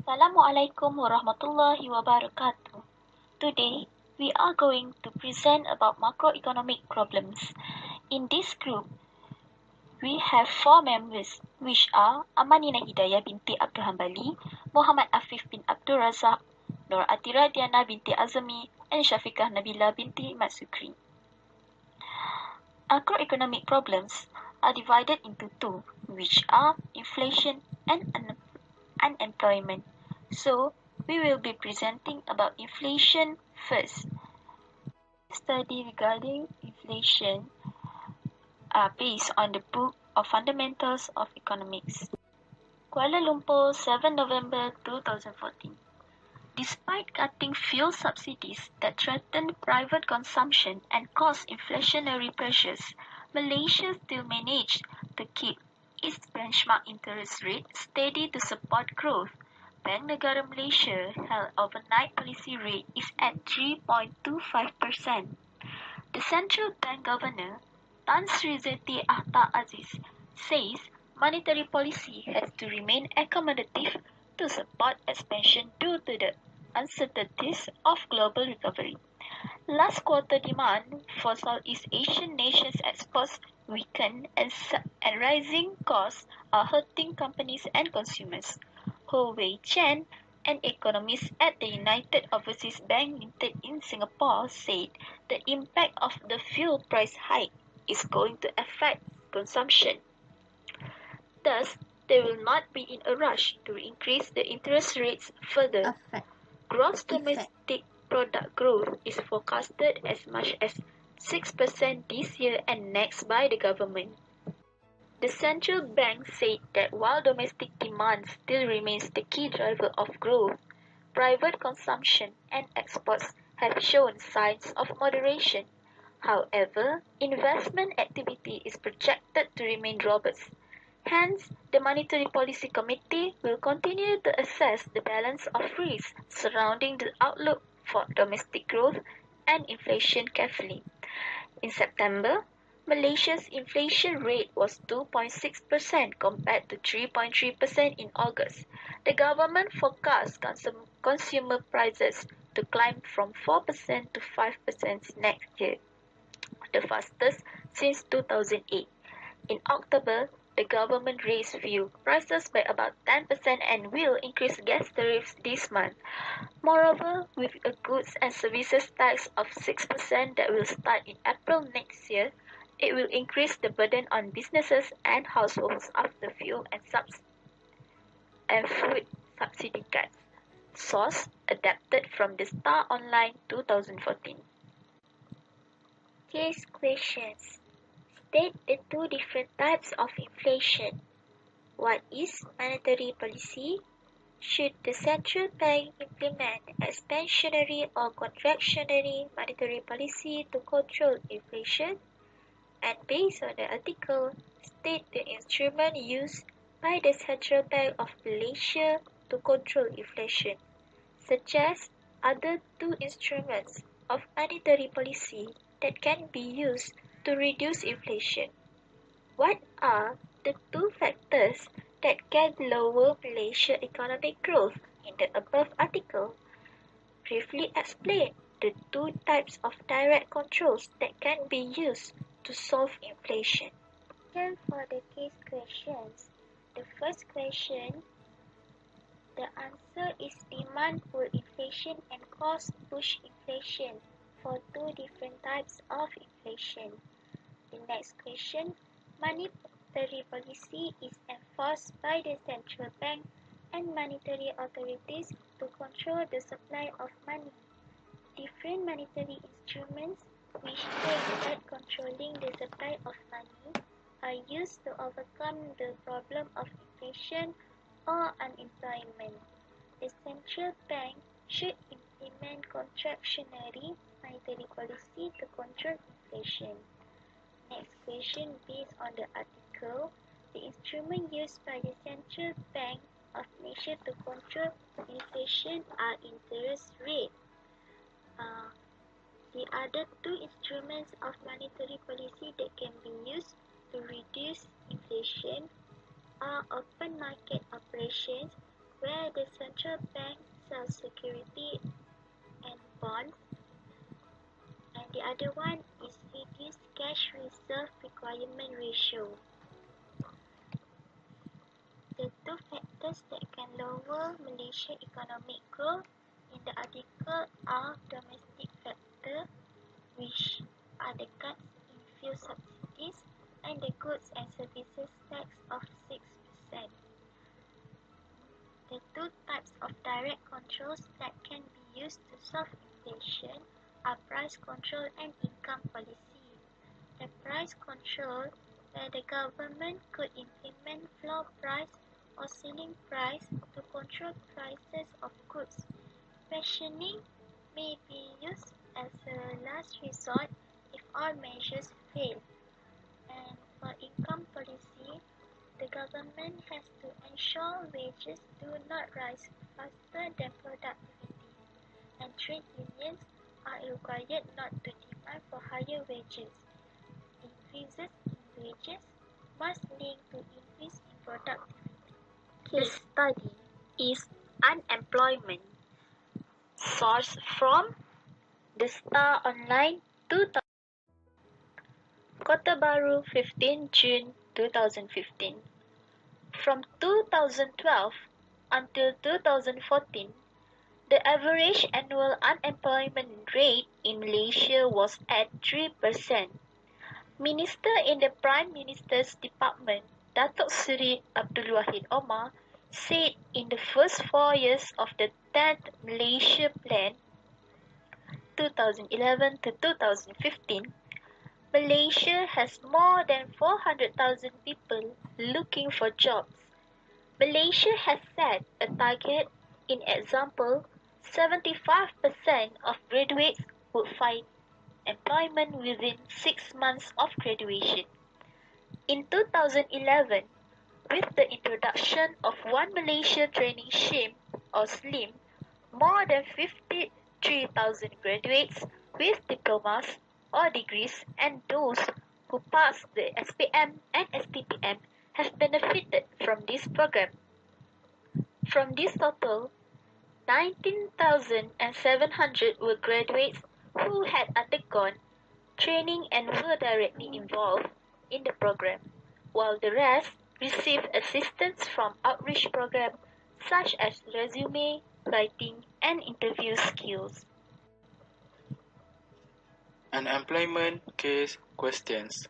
Assalamualaikum warahmatullahi wabarakatuh. Today, we are going to present about macroeconomic problems. In this group, we have 4 members, which are Amanina Hidayah binti Abdul Hambali, Muhammad Afif bin Abdul Razak, Nur Atira Diana binti Azmi, and Syafiqah Nabila binti Matsukri. Macroeconomic problems are divided into two, which are inflation and unemployment. So, we will be presenting about inflation first. Study regarding inflation are based on the book of Fundamentals of Economics. Kuala Lumpur, 7 November 2014. Despite cutting fuel subsidies that threatened private consumption and caused inflationary pressures, Malaysia still managed to keep its benchmark interest rate steady to support growth. Bank Negara Malaysia held overnight policy rate is at 3.25%. The Central Bank Governor, Tan Sri Zeti Ahta Aziz, says monetary policy has to remain accommodative to support expansion due to the uncertainties of global recovery. Last quarter demand for Southeast Asian nations' exports weakened and rising costs are hurting companies and consumers. Ho Wei Chen, an economist at the United Overseas Bank Limited in Singapore, said the impact of the fuel price hike is going to affect consumption. Thus, they will not be in a rush to increase the interest rates further. Gross domestic product growth is forecasted as much as 6% this year and next by the government. The central bank said that while domestic demand still remains the key driver of growth, private consumption and exports have shown signs of moderation. However, investment activity is projected to remain robust. Hence, the Monetary Policy Committee will continue to assess the balance of risks surrounding the outlook for domestic growth and inflation carefully. In September, Malaysia's inflation rate was 2.6% compared to 3.3% in August. The government forecasts consumer prices to climb from 4% to 5% next year, the fastest since 2008. In October, the government raised fuel prices by about 10% and will increase gas tariffs this month. Moreover, with a goods and services tax of 6% that will start in April next year, it will increase the burden on businesses and households after fuel and food subsidy cuts. Source adapted from the Star Online 2014. Case questions. State the two different types of inflation. What is monetary policy? Should the central bank implement expansionary or contractionary monetary policy to control inflation? And based on the article, state the instrument used by the Central Bank of Malaysia to control inflation. Suggest other two instruments of monetary policy that can be used to reduce inflation. What are the two factors that can lower Malaysia's economic growth in the above article? Briefly explain the two types of direct controls that can be used to solve inflation. Then for the case questions, the first question, the answer is demand pull inflation and cost push inflation for two different types of inflation. The next question, monetary policy is enforced by the central bank and monetary authorities to control the supply of money. Different monetary instruments which aim at controlling the supply of money are used to overcome the problem of inflation or unemployment. The central bank should implement contractionary monetary policy to control inflation. Next question, based on the article, the instrument used by the Central Bank of Malaysia to control inflation are interest rate. The other two instruments of monetary policy that can be used to reduce inflation are open market operations where the central bank sells security and bonds, and the other one is reduced cash reserve requirement ratio. The two factors that can lower Malaysia's economic growth in the article are domestic factor, which are the cuts in fuel subsidies and the goods and services tax of 6%. The two types of direct controls that can be used to solve inflation are price control and income policy. The price control, where the government could implement floor price or ceiling price to control prices of goods. Rationing may be used as a last resort if all measures fail. And for income policy, the government has to ensure wages do not rise faster than productivity, and trade unions are required not to demand for higher wages. Increases in wages must link to increase in productivity. Case study is unemployment. Source from The Star Online 2000. Kota Baru, 15 June 2015. From 2012 until 2014, the average annual unemployment rate in Malaysia was at 3%. Minister in the Prime Minister's Department, Datuk Seri Abdul Wahid Omar, said in the first 4 years of the 10th Malaysia Plan 2011 to 2015, Malaysia has more than 400,000 people looking for jobs. Malaysia has set a target. In example, 75% of graduates would find employment within 6 months of graduation. In 2011, with the introduction of One Malaysia Training Scheme or SLIM, more than 53,000 graduates with diplomas or degrees and those who passed the SPM and STPM have benefited from this program. From this total, 19,700 were graduates who had undergone training and were directly involved in the program, while the rest received assistance from outreach programs such as resume writing and interview skills. Unemployment case questions.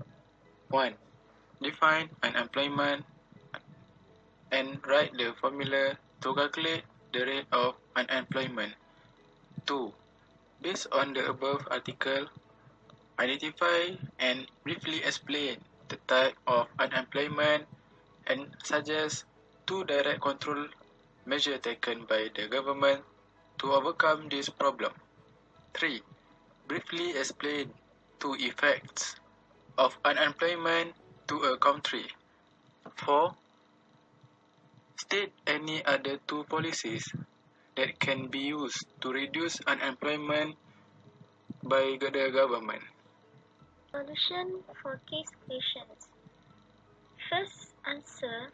1. Define unemployment and write the formula to calculate the rate of unemployment. 2. Based on the above article, identify and briefly explain the type of unemployment and suggest 2 direct control measures taken by the government to overcome this problem. 3. Briefly explain 2 effects of unemployment to a country. 4. State any other 2 policies that can be used to reduce unemployment by the government. Solution for case questions. First answer,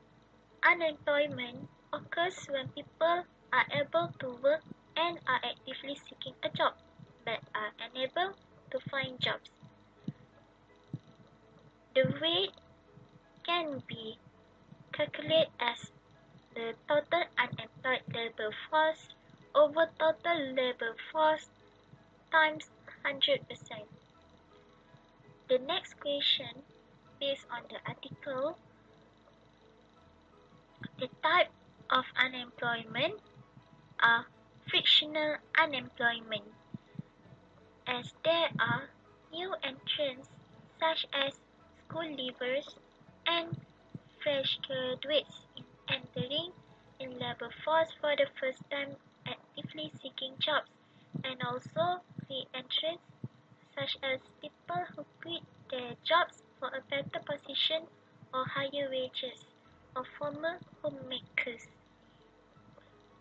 unemployment occurs when people are able to work and are actively seeking a job, but are unable to find jobs. The rate can be calculated as the total unemployed labor force over total labor force times 100%. The next question, based on the article, the type of unemployment are frictional unemployment, as there are new entrants such as school leavers and fresh graduates entering in labor force for the first time actively seeking jobs, and also re-entrants such as people who quit their jobs for a better position or higher wages, or former homemakers.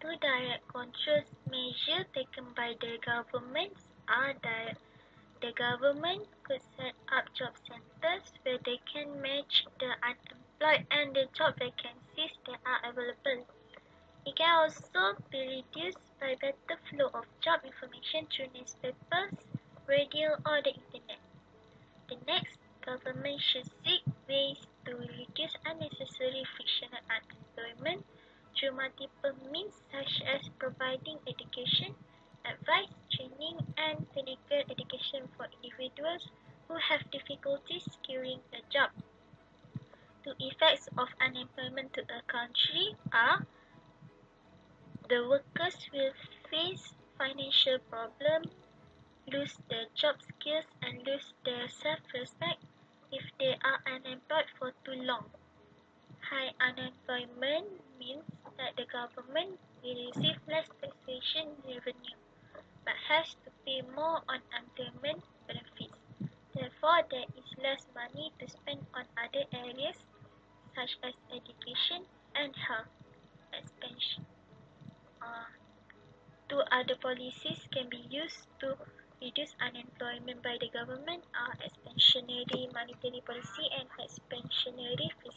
2 direct control measures taken by the government are that the government could set up job centers where they can match the unemployed and the job vacancies that are available. It can also be reduced by better flow of job information through newspapers, radio, or the internet. The next, government should seek ways to reduce unnecessary frictional unemployment through multiple means such as providing education, advice, training, and technical education for individuals who have difficulties securing a job. The effects of unemployment to a country are the workers will face financial problems, lose their job skills, and lose their self-respect if they are unemployed for too long. High unemployment means that the government will receive less taxation revenue, but has to pay more on employment benefits. Therefore, there is less money to spend on other areas such as education and health expansion. Two other policies can be used to reduce unemployment by the government are expansionary monetary policy and expansionary fiscal